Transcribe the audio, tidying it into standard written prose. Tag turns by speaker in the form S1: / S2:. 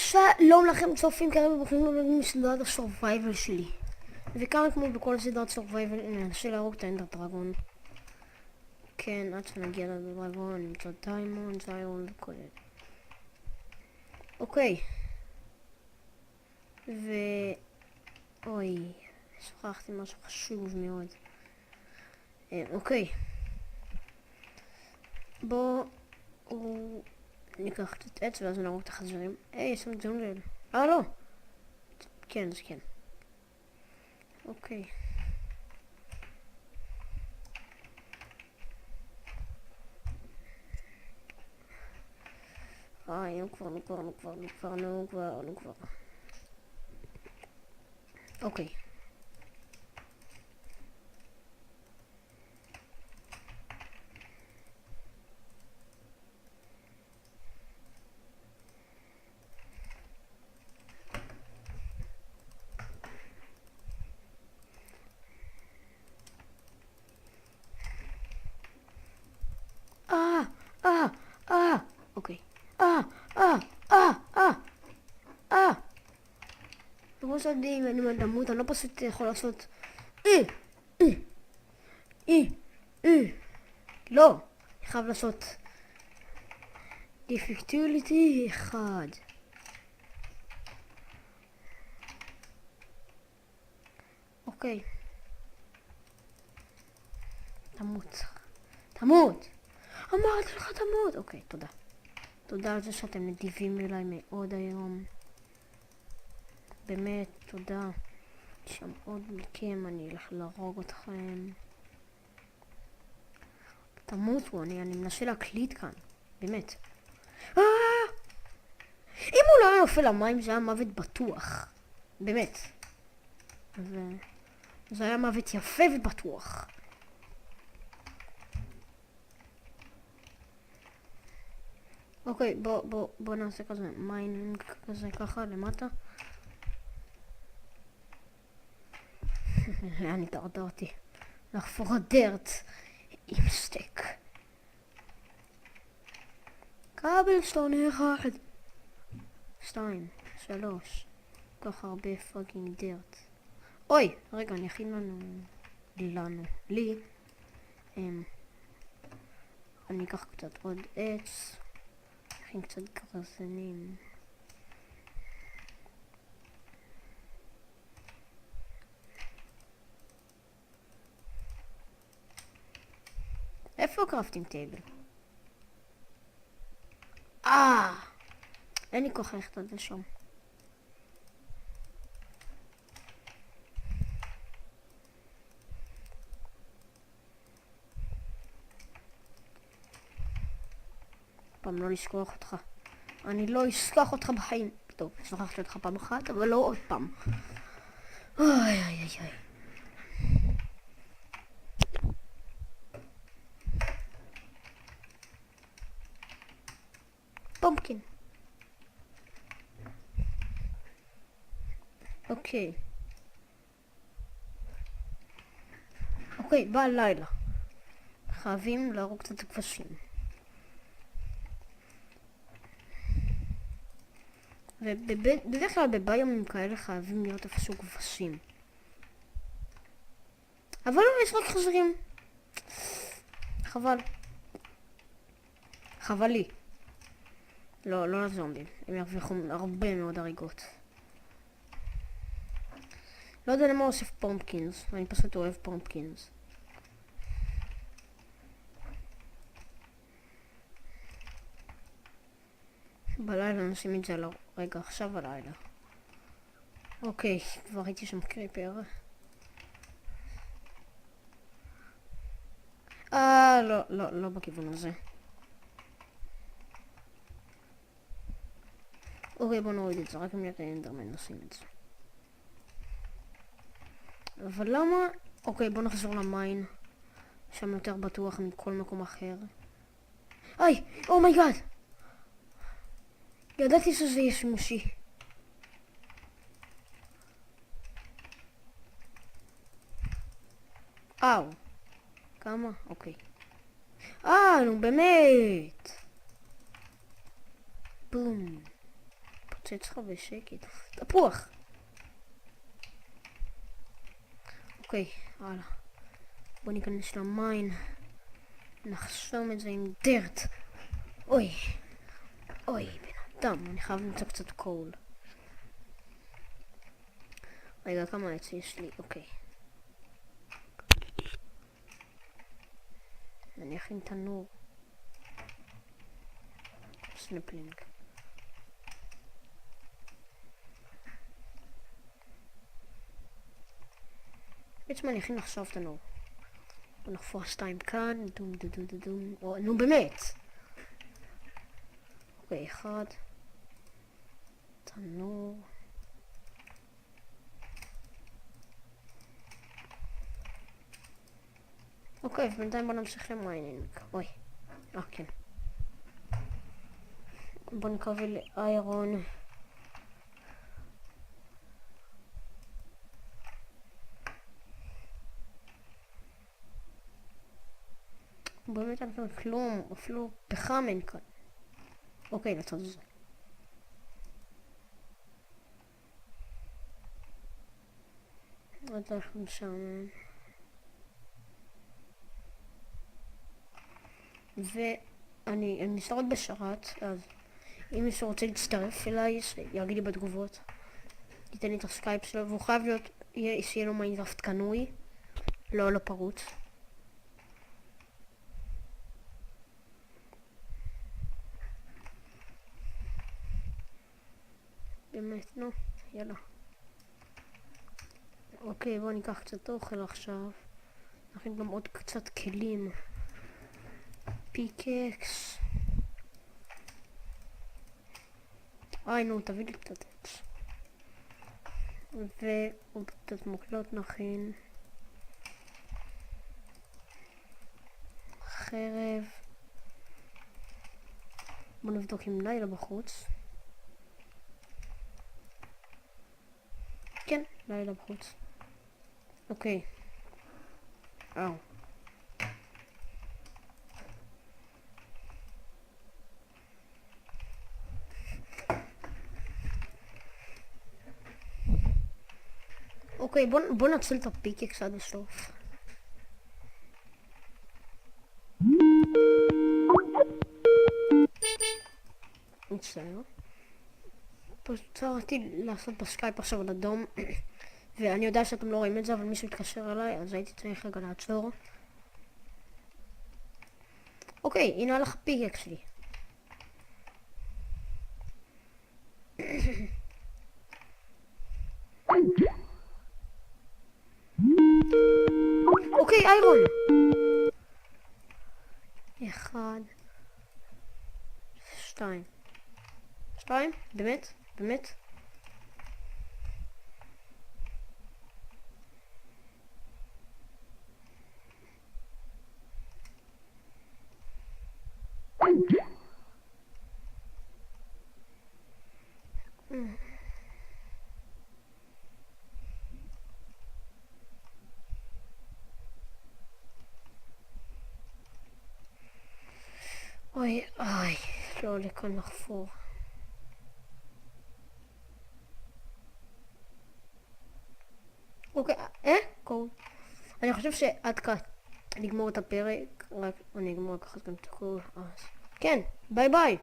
S1: שלום לכם צופים כרגע ברוכים מסדרת הסורווייבל שלי, וכאן כמו בכל סדרת סורווייבל ננסה להרוג את האנדר דרגון. כן, עד שנגיע לדרגון נמצא דיימונד, זיירון וכל אלה. אוקיי, אוי, שכחתי משהו חשוב מאוד. אוקיי, בואו ניקח קצת עץ ואז נהרוג את החזירים. יש שם ג'ונגל. לא. כן, זה כן. אוקיי. נו כבר. אוקיי. אוקיי. כמו שאתם אני מדמות, אני לא פשוט יכול לעשות לא, אני חייב לעשות דיפיקטיליטי 1. אוקיי. תמות. אמרתי לך תמות. אוקיי, תודה. תודה על זה שאתם נדיבים אליי מאוד היום. באמת, תודה. שם עוד מכם, אני אלך להרוג אתכם. תמותו, אני מנסה להקליט כאן. באמת. אם הוא לא היה נופל למים זה היה מוות בטוח. באמת. זה היה מוות יפה ובטוח. אוקיי, בוא נעשה כזה מיינינג כזה ככה למטה. אני דרדרתי לחפור הדרט עם סטייק. קאבלסטון 1, 2, 3. כל כך הרבה פאקינג דרט. אוי, רגע, אני אכין לי. אני אקח קצת עוד עץ. נכין קצת גרזנים. איפה הקרפטינג טייבל? אין לי כוח ללכת עד לשם. פעם לא לשכוח אותך. אני לא אשכח אותך בחיים. טוב, שכחתי אותך פעם אחת, אבל לא עוד פעם. אוי. פומפקין. אוקיי, בא הלילה. חייבים להרוג קצת כבשים. ובדרך כלל בביומים כאלה חייבים להיות איפשהו כבשים. אבל לא, יש רק חזירים. חבל לי. לא לזומבים. הם ירוויחו הרבה מאוד הריגות. לא יודע למה אוסף פומפקינס. אני פשוט אוהב פומפקינס. בלילה נשים את זה רגע, עכשיו הלילה. אוקיי, כבר ראיתי שם קריפר. לא בכיוון הזה. אוקיי, בוא נוריד את זה, רק אם נראה אנדרמן נשים את זה. אבל למה? אוקיי, בוא נחזור למיין. שם יותר בטוח מכל מקום אחר. אומייגאד! ידעתי שזה יהיה שימושי. כמה? אוקיי. נו באמת. בום. מתפוצץ לך בשקט. תפוח! אוקיי, הלאה. בוא ניכנס למים. נחסום את זה עם דירט. אוי. אוי, בן אדם, אני חייב למצוא קצת קול. רגע, כמה עץ יש לי? אוקיי. אני אכין תנור. סנפלינג. בעצם אני אכין עכשיו תנור. בוא נחפור 2 כאן. דום דום דום דום דום. או, נו באמת. אוקיי, 1. תנור. אוקיי, ובינתיים בוא נמשיך למיינינג. אוי. כן. בוא נקווה לאיירון. באמת אין כאן כלום, אפילו פחם אין כאן. אוקיי, לצד הזה. עוד אנחנו שם. ואני מסתובב בשרת, אז אם מישהו רוצה להצטרף אליי, שיגיד לי בתגובות. ייתן לי את הסקייפ שלו, והוא חייב להיות, שיהיה לו מיינקראפט קנוי, לא פרוץ. באמת, נו, יאללה. אוקיי, בואו ניקח קצת אוכל עכשיו. נכין גם עוד קצת כלים. פיקקס. נו, תביא לי קצת עץ. ועוד קצת מוקלות נכין. חרב. בואו נבדוק עם לילה בחוץ. כן, לילה בחוץ. אוקיי. אוקיי, בוא נציל את הפיקקס עד הסוף. מצטער. פשוט רציתי לעשות בסקייפ עכשיו על אדום. ואני יודע שאתם לא רואים את זה, אבל מישהו התקשר אליי, אז הייתי צריך רגע לעצור. אוקיי, הנה הלך הפיקקס שלי. אוקיי, איירון. 1 2 2? באמת? באמת? אוי, לא עולה כאן לחפור. אוקיי, קול. אני חושב שעד כאן נגמור את הפרק, רק אני אגמור לקחת כאן את הכל, אז כן, ביי ביי.